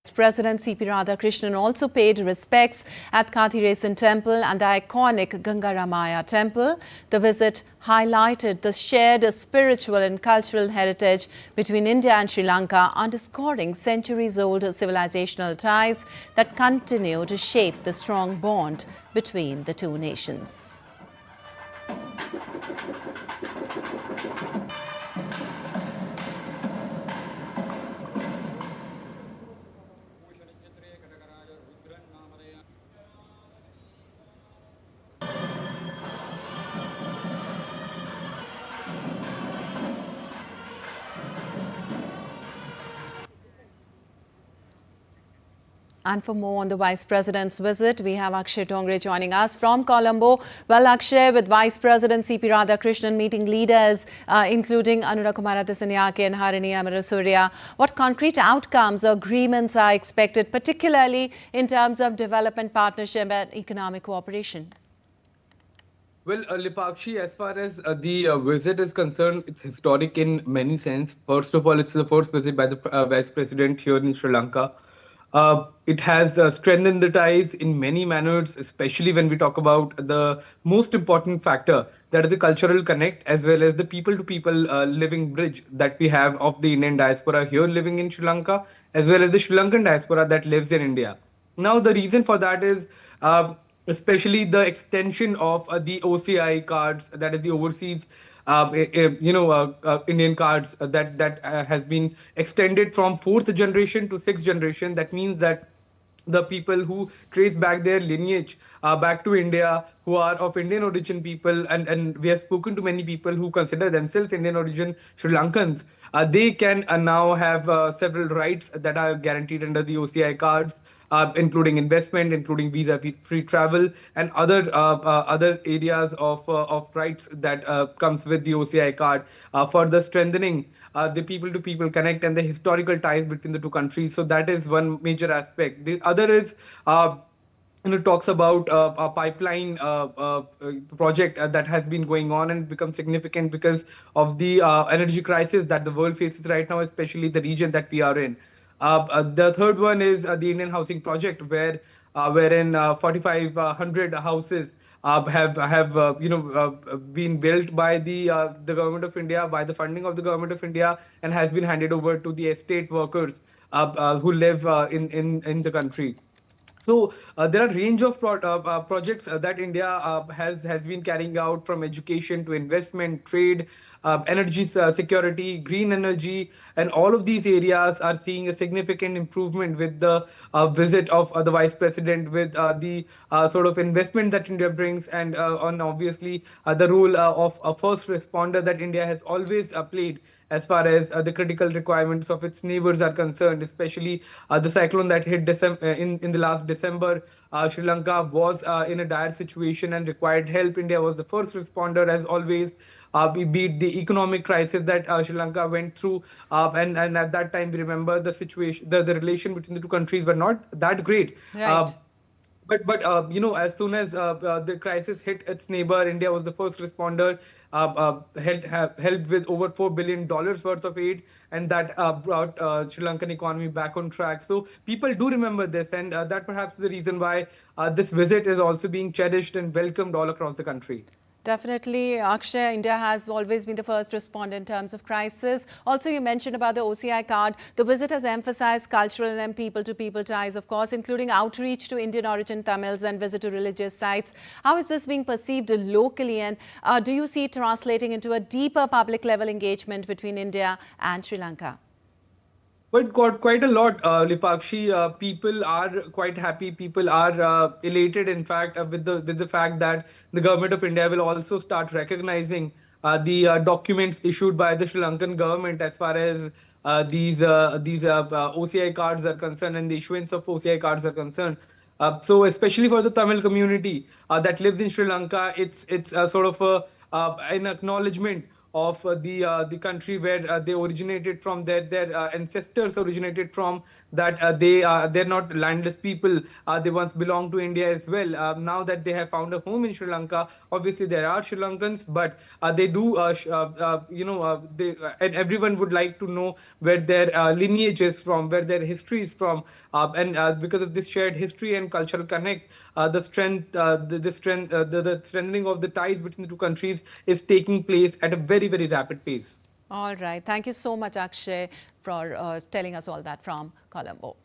President C.P. Radhakrishnan also paid respects at Kathiresan Temple and the iconic Gangaramaya Temple. The visit highlighted the shared spiritual and cultural heritage between India and Sri Lanka, underscoring centuries-old civilizational ties that continue to shape the strong bond between the two nations. And for more on the Vice President's visit, we have Akshay Tongre joining us from Colombo. Well, Akshay, with Vice President C.P. Radhakrishnan meeting leaders, including Anura Kumara Tisanyake and Harini Amarasuriya, what concrete outcomes or agreements are expected, particularly in terms of development partnership and economic cooperation? Well, Lipakshi, as far as the visit is concerned, it's historic in many sense. First of all, it's the first visit by the Vice President here in Sri Lanka. It has strengthened the ties in many manners, especially when we talk about the most important factor, that is the cultural connect, as well as the people-to-people living bridge that we have of the Indian diaspora here living in Sri Lanka, as well as the Sri Lankan diaspora that lives in India. Now, the reason for that is especially the extension of the OCI cards, that is the overseas Indian cards that has been extended from fourth generation to sixth generation. That means that the people who trace back their lineage back to India, who are of Indian origin people, and we have spoken to many people who consider themselves Indian origin Sri Lankans, they can now have several rights that are guaranteed under the OCI cards. Including investment, including visa-free travel, and other areas of rights that comes with the OCI card, further strengthening the people-to-people connect and the historical ties between the two countries. So that is one major aspect. The other is talks about a pipeline project that has been going on and become significant because of the energy crisis that the world faces right now, especially the region that we are in. The third one is the Indian Housing Project, wherein 4,500 houses have been built by the government of India, by the funding of the government of India, and has been handed over to the estate workers who live in the country. So there are a range of projects that India has been carrying out, from education to investment, trade, energy security, green energy, and all of these areas are seeing a significant improvement with the visit of the Vice President, with the sort of investment that India brings, and on obviously the role of a first responder that India has always played as far as the critical requirements of its neighbors are concerned, especially the cyclone that hit in the last December. Sri Lanka was in a dire situation and required help. India was the first responder, as always. We beat the economic crisis that Sri Lanka went through, and at that time we remember the situation, the relation between the two countries were not that great. Right. But as soon as the crisis hit its neighbor, India was the first responder, helped with over $4 billion worth of aid, and that brought Sri Lankan economy back on track. So people do remember this, and that perhaps is the reason why this visit is also being cherished and welcomed all across the country. Definitely, Akshay, India has always been the first responder in terms of crisis. Also, you mentioned about the OCI card. The visit has emphasized cultural and people-to-people ties, of course, including outreach to Indian origin Tamils and visit to religious sites. How is this being perceived locally, and do you see it translating into a deeper public level engagement between India and Sri Lanka? But got quite a lot, Lipakshi. People are quite happy. People are elated, in fact, with the fact that the government of India will also start recognizing the documents issued by the Sri Lankan government as far as these OCI cards are concerned, and the issuance of OCI cards are concerned. So, especially for the Tamil community that lives in Sri Lanka, it's sort of an acknowledgement of the country where they originated from, their ancestors originated from, that they're not landless people. They once belonged to India as well. Now that they have found a home in Sri Lanka, obviously there are Sri Lankans, but they do and everyone would like to know where their lineage is from, where their history is from, and because of this shared history and cultural connect, the strengthening of the ties between the two countries is taking place at a very, very rapid pace. All right. Thank you so much, Akshay, for telling us all that from Colombo.